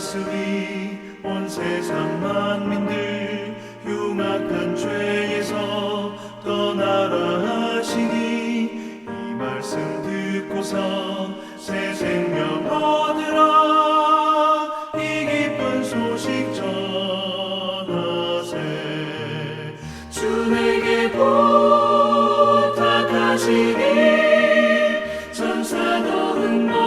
말씀이 온 세상 만민들 흉악한 죄에서 떠나라 하시니 이 말씀 듣고서 새 생명 얻으라 이 기쁜 소식 전하세. 주 내게 부탁하시니 천사도 응모하겠네.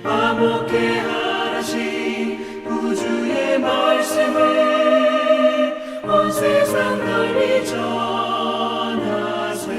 화목해 하라신 구주의 말씀을 온 세상 널리 전하세.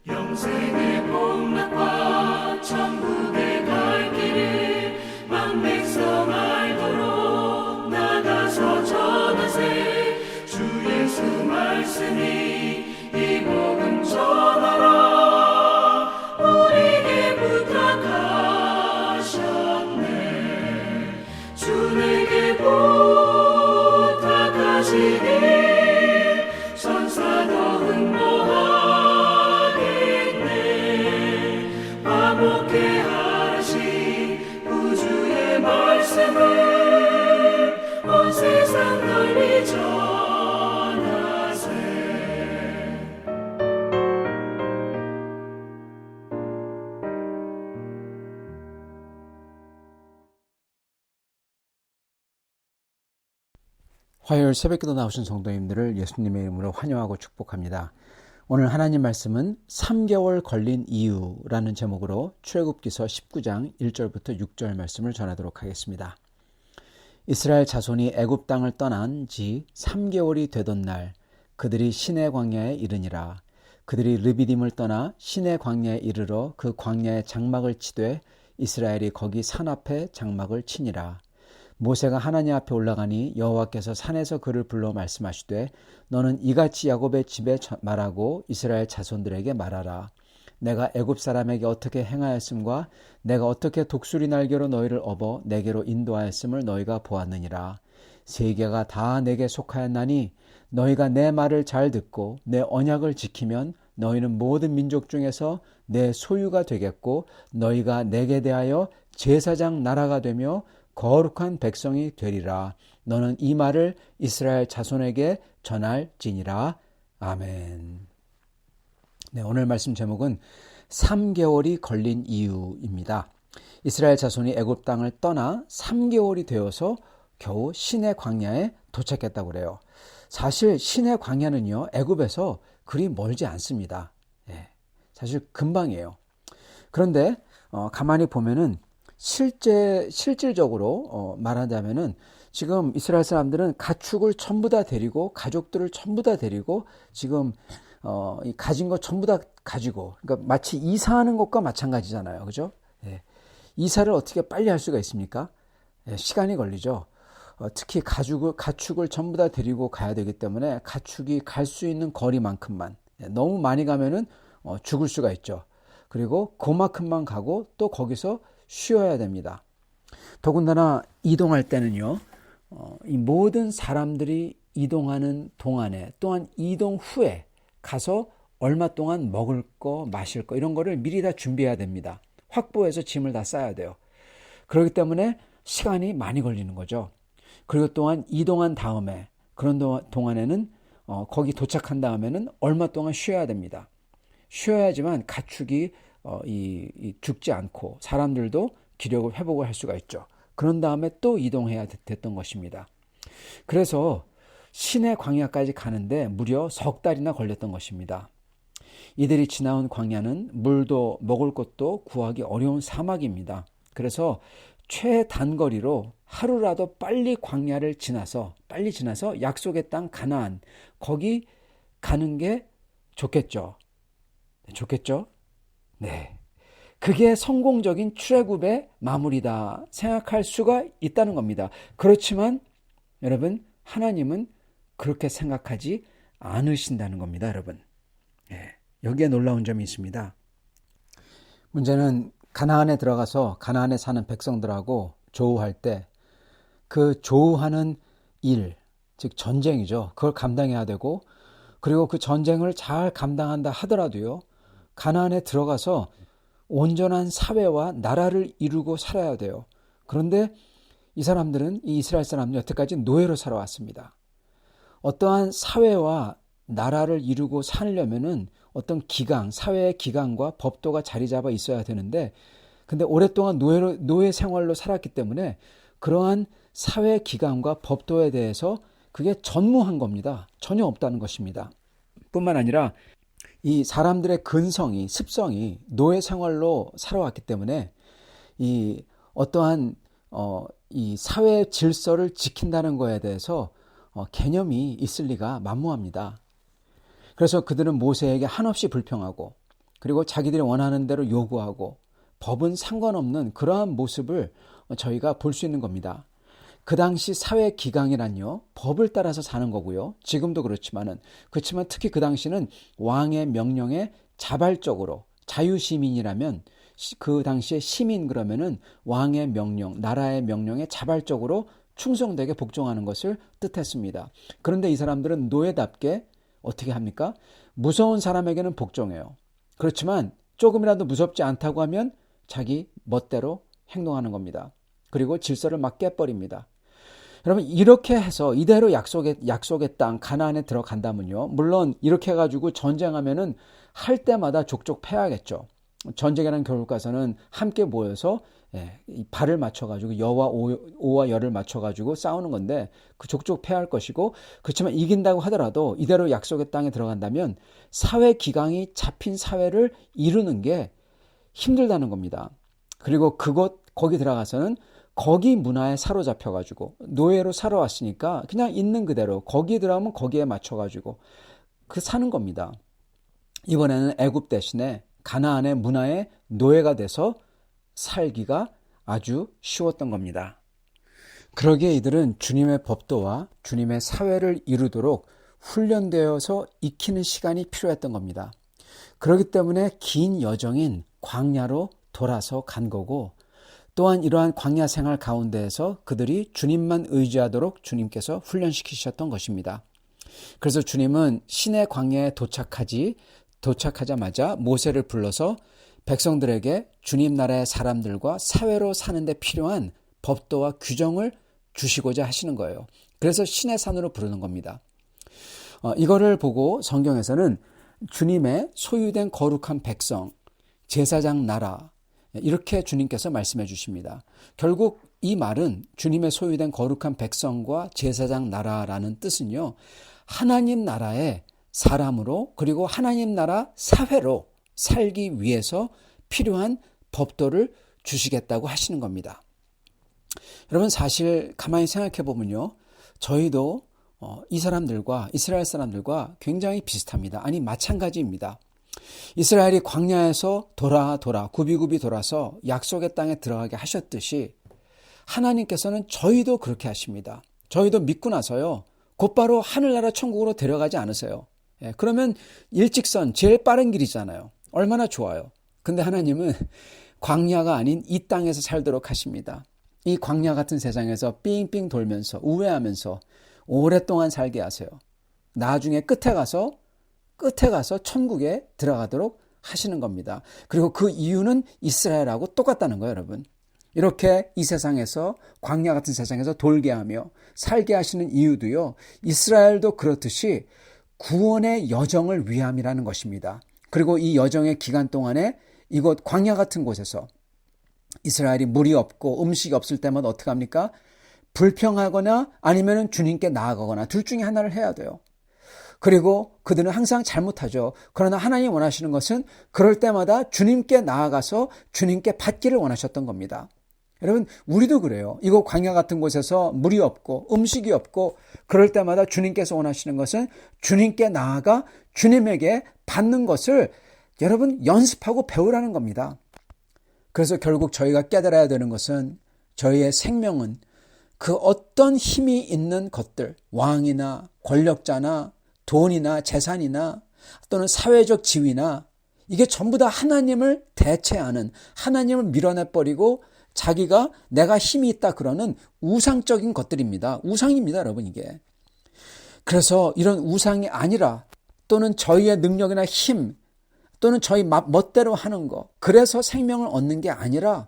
영생의 복락과 천국에 갈 길을 만 백성 알도록 나가서 전하세. 주 예수 말씀이 이 복음 전하라 우리에게 부탁하셨네. 주 내게 부탁하시니 천사도 응모하겠네. 화목해 하라신 구주의 말씀을 온 세상 널리 전하세. 화요일 새벽기도 나오신 성도님들을 예수님의 이름으로 환영하고 축복합니다. 오늘 하나님 말씀은 3개월 걸린 이유라는 제목으로 출애굽기서 19장 1절부터 6절 말씀을 전하도록 하겠습니다. 이스라엘 자손이 애굽 땅을 떠난 지 3개월이 되던 날 그들이 시내 광야에 이르니라. 그들이 르비딤을 떠나 시내 광야에 이르러 그 광야에 장막을 치되 이스라엘이 거기 산 앞에 장막을 치니라. 모세가 하나님 앞에 올라가니 여호와께서 산에서 그를 불러 말씀하시되 너는 이같이 야곱의 집에 말하고 이스라엘 자손들에게 말하라. 내가 애굽 사람에게 어떻게 행하였음과 내가 어떻게 독수리 날개로 너희를 업어 내게로 인도하였음을 너희가 보았느니라. 세계가 다 내게 속하였나니 너희가 내 말을 잘 듣고 내 언약을 지키면 너희는 모든 민족 중에서 내 소유가 되겠고 너희가 내게 대하여 제사장 나라가 되며 거룩한 백성이 되리라. 너는 이 말을 이스라엘 자손에게 전할지니라. 아멘. 네, 오늘 말씀 제목은 3개월이 걸린 이유입니다. 이스라엘 자손이 애굽 땅을 떠나 3개월이 되어서 겨우 시내 광야에 도착했다고 그래요. 사실 시내 광야는요, 애굽에서 그리 멀지 않습니다. 예, 사실 금방이에요. 그런데 가만히 보면은 실질적으로 말하자면은 지금 이스라엘 사람들은 가축을 전부 다 데리고 가족들을 전부 다 데리고 지금 가진 거 전부 다 가지고, 그러니까 마치 이사하는 것과 마찬가지잖아요, 그죠? 예. 이사를 어떻게 빨리 할 수가 있습니까? 예, 시간이 걸리죠. 특히 가축을 전부 다 데리고 가야 되기 때문에 가축이 갈 수 있는 거리만큼만, 너무 많이 가면은 죽을 수가 있죠. 그리고 그만큼만 가고 또 거기서 쉬어야 됩니다. 더군다나 이동할 때는요, 이 모든 사람들이 이동하는 동안에 또한 이동 후에 가서 얼마 동안 먹을 거, 마실 거 이런 거를 미리 다 준비해야 됩니다. 확보해서 짐을 다 싸야 돼요. 그렇기 때문에 시간이 많이 걸리는 거죠. 그리고 또한 이동한 다음에 그런 동안에는 거기 도착한 다음에는 얼마 동안 쉬어야 됩니다. 쉬어야지만 가축이 죽지 않고 사람들도 기력을 회복을 할 수가 있죠. 그런 다음에 또 이동해야 됐던 것입니다. 그래서 시내 광야까지 가는데 무려 석 달이나 걸렸던 것입니다. 이들이 지나온 광야는 물도 먹을 것도 구하기 어려운 사막입니다. 그래서 최단거리로 하루라도 빨리 광야를 지나서 약속의 땅 가나안 거기 가는 게 좋겠죠. 좋겠죠? 네. 그게 성공적인 출애굽의 마무리다 생각할 수가 있다는 겁니다. 그렇지만 여러분, 하나님은 그렇게 생각하지 않으신다는 겁니다, 여러분. 예, 여기에 놀라운 점이 있습니다. 문제는 가나안에 들어가서 가나안에 사는 백성들하고 조우할 때 그 조우하는 일, 즉 전쟁이죠. 그걸 감당해야 되고, 그리고 그 전쟁을 잘 감당한다 하더라도요, 가나안에 들어가서 온전한 사회와 나라를 이루고 살아야 돼요. 그런데 이 사람들은, 이 이스라엘 사람들은 여태까지 노예로 살아왔습니다. 어떠한 사회와 나라를 이루고 살려면은 어떤 기강, 사회의 기강과 법도가 자리 잡아 있어야 되는데, 근데 오랫동안 노예 생활로 살았기 때문에 그러한 사회 기강과 법도에 대해서 그게 전무한 겁니다. 전혀 없다는 것입니다. 뿐만 아니라 이 사람들의 근성이, 습성이 노예 생활로 살아왔기 때문에 이 어떠한 이 사회 질서를 지킨다는 거에 대해서 개념이 있을 리가 만무합니다. 그래서 그들은 모세에게 한없이 불평하고, 그리고 자기들이 원하는 대로 요구하고, 법은 상관없는 그러한 모습을 저희가 볼 수 있는 겁니다. 그 당시 사회 기강이란요, 법을 따라서 사는 거고요. 지금도 그렇지만 특히 그 당시는 왕의 명령에 자발적으로, 자유시민이라면 그 당시에 시민 그러면은 왕의 명령, 나라의 명령에 자발적으로 충성되게 복종하는 것을 뜻했습니다. 그런데 이 사람들은 노예답게 어떻게 합니까? 무서운 사람에게는 복종해요. 그렇지만 조금이라도 무섭지 않다고 하면 자기 멋대로 행동하는 겁니다. 그리고 질서를 막 깨버립니다. 여러분, 이렇게 해서 이대로 약속의 땅 가나안에 들어간다면요, 물론 이렇게 해가지고 전쟁하면은 할 때마다 족족 패하겠죠. 전쟁이라는 결국 가서는 함께 모여서 이 발을 맞춰가지고 여와 오와 열을 맞춰가지고 싸우는 건데 그 족족 패할 것이고, 그렇지만 이긴다고 하더라도 이대로 약속의 땅에 들어간다면 사회 기강이 잡힌 사회를 이루는 게 힘들다는 겁니다. 그리고 거기 들어가서는 거기 문화에 사로잡혀가지고 노예로 살아왔으니까 그냥 있는 그대로 거기에 들어가면 거기에 맞춰가지고 사는 겁니다. 이번에는 애굽 대신에 가나안의 문화에 노예가 돼서 살기가 아주 쉬웠던 겁니다. 그러기에 이들은 주님의 법도와 주님의 사회를 이루도록 훈련되어서 익히는 시간이 필요했던 겁니다. 그렇기 때문에 긴 여정인 광야로 돌아서 간 거고, 또한 이러한 광야 생활 가운데에서 그들이 주님만 의지하도록 주님께서 훈련시키셨던 것입니다. 그래서 주님은 시내 광야에 도착하자마자 모세를 불러서 백성들에게 주님 나라의 사람들과 사회로 사는데 필요한 법도와 규정을 주시고자 하시는 거예요. 그래서 신의 산으로 부르는 겁니다. 이거를 보고 성경에서는 주님의 소유된 거룩한 백성, 제사장 나라, 이렇게 주님께서 말씀해 주십니다. 결국 이 말은 주님의 소유된 거룩한 백성과 제사장 나라라는 뜻은요, 하나님 나라의 사람으로, 그리고 하나님 나라 사회로 살기 위해서 필요한 법도를 주시겠다고 하시는 겁니다. 여러분, 사실 가만히 생각해 보면요, 저희도 이 사람들과, 이스라엘 사람들과 굉장히 비슷합니다. 아니, 마찬가지입니다. 이스라엘이 광야에서 구비구비 돌아서 약속의 땅에 들어가게 하셨듯이 하나님께서는 저희도 그렇게 하십니다. 저희도 믿고 나서요, 곧바로 하늘나라 천국으로 데려가지 않으세요. 그러면 일직선, 제일 빠른 길이잖아요. 얼마나 좋아요. 근데 하나님은 광야가 아닌 이 땅에서 살도록 하십니다. 이 광야 같은 세상에서 삥삥 돌면서 우회하면서 오랫동안 살게 하세요. 나중에 끝에 가서 천국에 들어가도록 하시는 겁니다. 그리고 그 이유는 이스라엘하고 똑같다는 거예요, 여러분. 이렇게 이 세상에서, 광야 같은 세상에서 돌게 하며 살게 하시는 이유도요, 이스라엘도 그렇듯이 구원의 여정을 위함이라는 것입니다. 그리고 이 여정의 기간 동안에 이곳 광야 같은 곳에서 이스라엘이 물이 없고 음식이 없을 때마다 어떻게 합니까? 불평하거나 아니면 주님께 나아가거나 둘 중에 하나를 해야 돼요. 그리고 그들은 항상 잘못하죠. 그러나 하나님 원하시는 것은 그럴 때마다 주님께 나아가서 주님께 받기를 원하셨던 겁니다. 여러분, 우리도 그래요. 이곳 광야 같은 곳에서 물이 없고 음식이 없고 그럴 때마다 주님께서 원하시는 것은 주님께 나아가 주님에게 받는 것을 여러분 연습하고 배우라는 겁니다. 그래서 결국 저희가 깨달아야 되는 것은 저희의 생명은 그 어떤 힘이 있는 것들, 왕이나 권력자나 돈이나 재산이나 또는 사회적 지위나 이게 전부 다 하나님을 대체하는, 하나님을 밀어내버리고 자기가 내가 힘이 있다 그러는 우상적인 것들입니다. 우상입니다, 여러분, 이게. 그래서 이런 우상이 아니라 또는 저희의 능력이나 힘 또는 저희 멋대로 하는 거, 그래서 생명을 얻는 게 아니라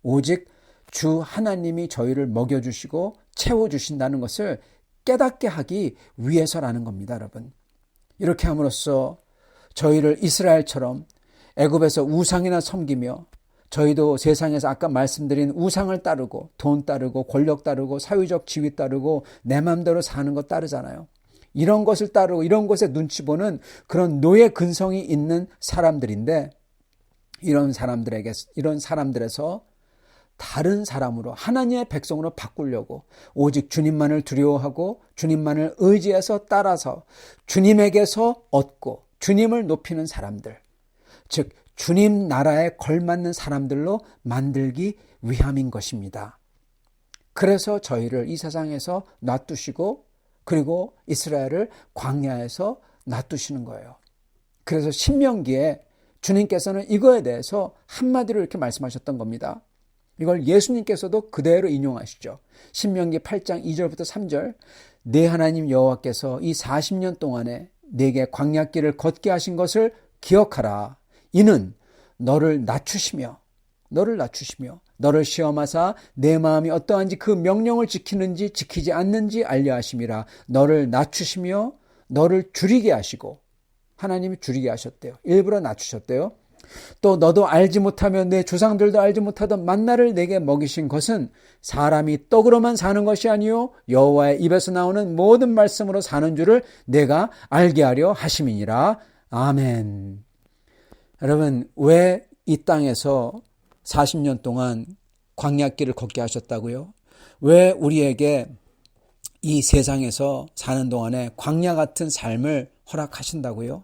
오직 주 하나님이 저희를 먹여주시고 채워주신다는 것을 깨닫게 하기 위해서라는 겁니다, 여러분. 이렇게 함으로써 저희를 이스라엘처럼 애굽에서 우상이나 섬기며 저희도 세상에서 아까 말씀드린 우상을 따르고 돈 따르고 권력 따르고 사회적 지위 따르고 내 마음대로 사는 것 따르잖아요. 이런 것을 따르고 이런 것에 눈치 보는 그런 노예 근성이 있는 사람들인데, 이런 사람들에서 다른 사람으로 하나님의 백성으로 바꾸려고 오직 주님만을 두려워하고 주님만을 의지해서 따라서 주님에게서 얻고 주님을 높이는 사람들, 즉 주님 나라에 걸맞는 사람들로 만들기 위함인 것입니다. 그래서 저희를 이 세상에서 놔두시고 그리고 이스라엘을 광야에서 놔두시는 거예요. 그래서 신명기에 주님께서는 이거에 대해서 한마디로 이렇게 말씀하셨던 겁니다. 이걸 예수님께서도 그대로 인용하시죠. 신명기 8장 2절부터 3절, 내 하나님 여호와께서 이 40년 동안에 내게 광야길을 걷게 하신 것을 기억하라. 이는 너를 낮추시며 너를 시험하사 내 마음이 어떠한지 그 명령을 지키는지 지키지 않는지 알려 하심이라. 너를 낮추시며 너를 줄이게 하시고, 하나님이 줄이게 하셨대요. 일부러 낮추셨대요. 또 너도 알지 못하며 내 조상들도 알지 못하던 만나를 내게 먹이신 것은 사람이 떡으로만 사는 것이 아니요 여호와의 입에서 나오는 모든 말씀으로 사는 줄을 내가 알게 하려 하심이니라. 아멘. 여러분, 왜 이 땅에서 40년 동안 광야길을 걷게 하셨다고요? 왜 우리에게 이 세상에서 사는 동안에 광야 같은 삶을 허락하신다고요?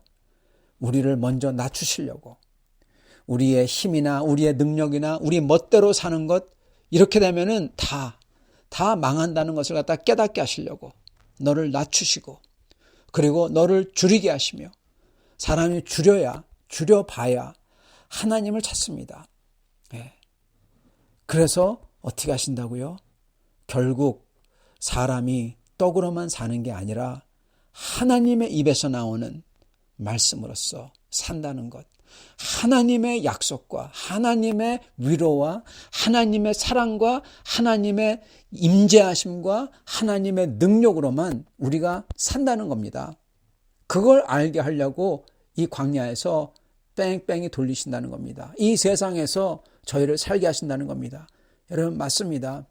우리를 먼저 낮추시려고. 우리의 힘이나 우리의 능력이나 우리 멋대로 사는 것, 이렇게 되면은 다 망한다는 것을 갖다 깨닫게 하시려고 너를 낮추시고, 그리고 너를 줄이게 하시며, 사람이 줄여봐야 하나님을 찾습니다. 그래서 어떻게 하신다고요? 결국 사람이 떡으로만 사는 게 아니라 하나님의 입에서 나오는 말씀으로써 산다는 것, 하나님의 약속과 하나님의 위로와 하나님의 사랑과 하나님의 임재하심과 하나님의 능력으로만 우리가 산다는 겁니다. 그걸 알게 하려고 이 광야에서 뺑뺑이 돌리신다는 겁니다. 이 세상에서 저희를 살게 하신다는 겁니다. 여러분, 맞습니다.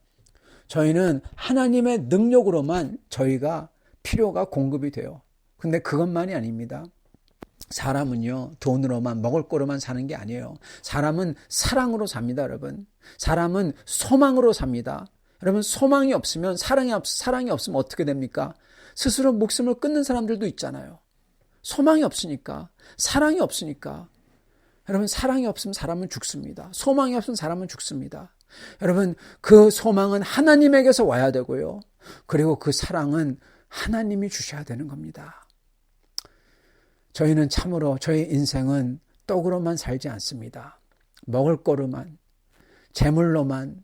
저희는 하나님의 능력으로만 저희가 필요가 공급이 돼요. 근데 그것만이 아닙니다. 사람은요, 돈으로만 먹을 거로만 사는 게 아니에요. 사람은 사랑으로 삽니다, 여러분. 사람은 소망으로 삽니다. 여러분, 소망이 없으면, 사랑이 없으면 어떻게 됩니까? 스스로 목숨을 끊는 사람들도 있잖아요. 소망이 없으니까, 사랑이 없으니까. 여러분, 사랑이 없으면 사람은 죽습니다. 소망이 없으면 사람은 죽습니다. 여러분, 그 소망은 하나님에게서 와야 되고요. 그리고 그 사랑은 하나님이 주셔야 되는 겁니다. 저희는 참으로 저희 인생은 떡으로만 살지 않습니다. 먹을 거로만, 재물로만,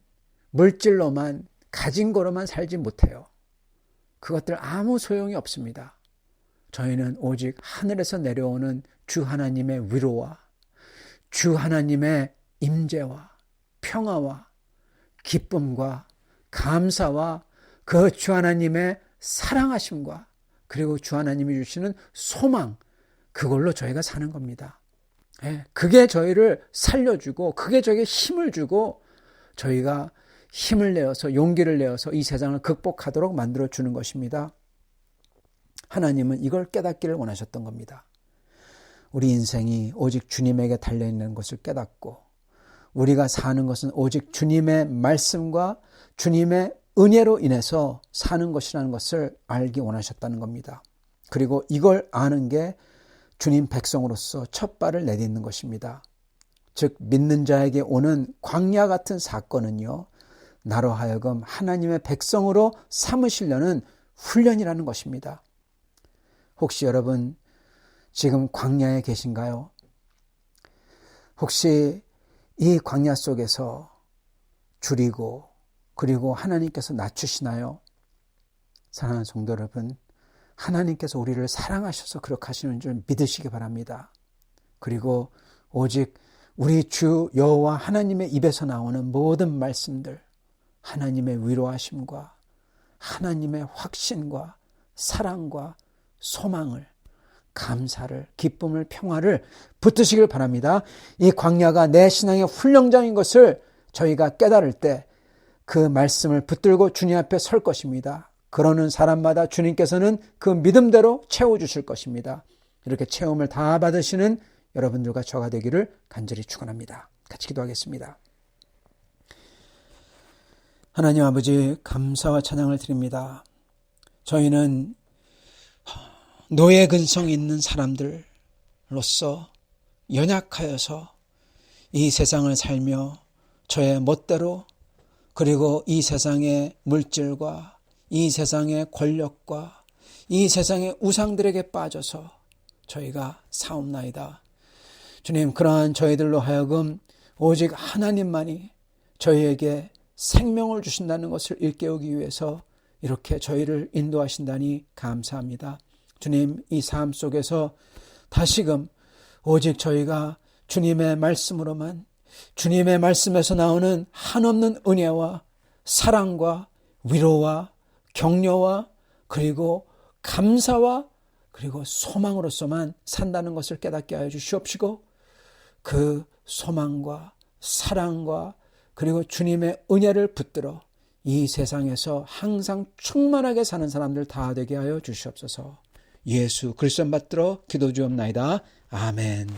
물질로만, 가진 거로만 살지 못해요. 그것들 아무 소용이 없습니다. 저희는 오직 하늘에서 내려오는 주 하나님의 위로와 주 하나님의 임재와 평화와 기쁨과 감사와 그 주 하나님의 사랑하심과 그리고 주 하나님이 주시는 소망, 그걸로 저희가 사는 겁니다. 그게 저희를 살려주고 그게 저에게 힘을 주고 저희가 힘을 내어서 용기를 내어서 이 세상을 극복하도록 만들어주는 것입니다. 하나님은 이걸 깨닫기를 원하셨던 겁니다. 우리 인생이 오직 주님에게 달려있는 것을 깨닫고 우리가 사는 것은 오직 주님의 말씀과 주님의 은혜로 인해서 사는 것이라는 것을 알기 원하셨다는 겁니다. 그리고 이걸 아는 게 주님 백성으로서 첫 발을 내딛는 것입니다. 즉 믿는 자에게 오는 광야 같은 사건은요, 나로 하여금 하나님의 백성으로 삼으시려는 훈련이라는 것입니다. 혹시 여러분 지금 광야에 계신가요? 혹시 이 광야 속에서 줄이고 그리고 하나님께서 낮추시나요? 사랑하는 성도 여러분, 하나님께서 우리를 사랑하셔서 그렇게 하시는 줄 믿으시기 바랍니다. 그리고 오직 우리 주 여호와 하나님의 입에서 나오는 모든 말씀들, 하나님의 위로하심과 하나님의 확신과 사랑과 소망을, 감사를, 기쁨을, 평화를 붙드시길 바랍니다. 이 광야가 내 신앙의 훈련장인 것을 저희가 깨달을 때 그 말씀을 붙들고 주님 앞에 설 것입니다. 그러는 사람마다 주님께서는 그 믿음대로 채워주실 것입니다. 이렇게 체험을 다 받으시는 여러분들과 저가 되기를 간절히 축원합니다. 같이 기도하겠습니다. 하나님 아버지, 감사와 찬양을 드립니다. 저희는 노예 근성이 있는 사람들로서 연약하여서 이 세상을 살며 저의 멋대로, 그리고 이 세상의 물질과 이 세상의 권력과 이 세상의 우상들에게 빠져서 저희가 사옵나이다. 주님, 그러한 저희들로 하여금 오직 하나님만이 저희에게 생명을 주신다는 것을 일깨우기 위해서 이렇게 저희를 인도하신다니 감사합니다. 주님, 이 삶 속에서 다시금 오직 저희가 주님의 말씀으로만, 주님의 말씀에서 나오는 한없는 은혜와 사랑과 위로와 격려와 그리고 감사와 그리고 소망으로서만 산다는 것을 깨닫게 하여 주시옵시고, 그 소망과 사랑과 그리고 주님의 은혜를 붙들어 이 세상에서 항상 충만하게 사는 사람들 다 되게 하여 주시옵소서. 예수 그리스도 받들어 기도 주옵나이다. 아멘.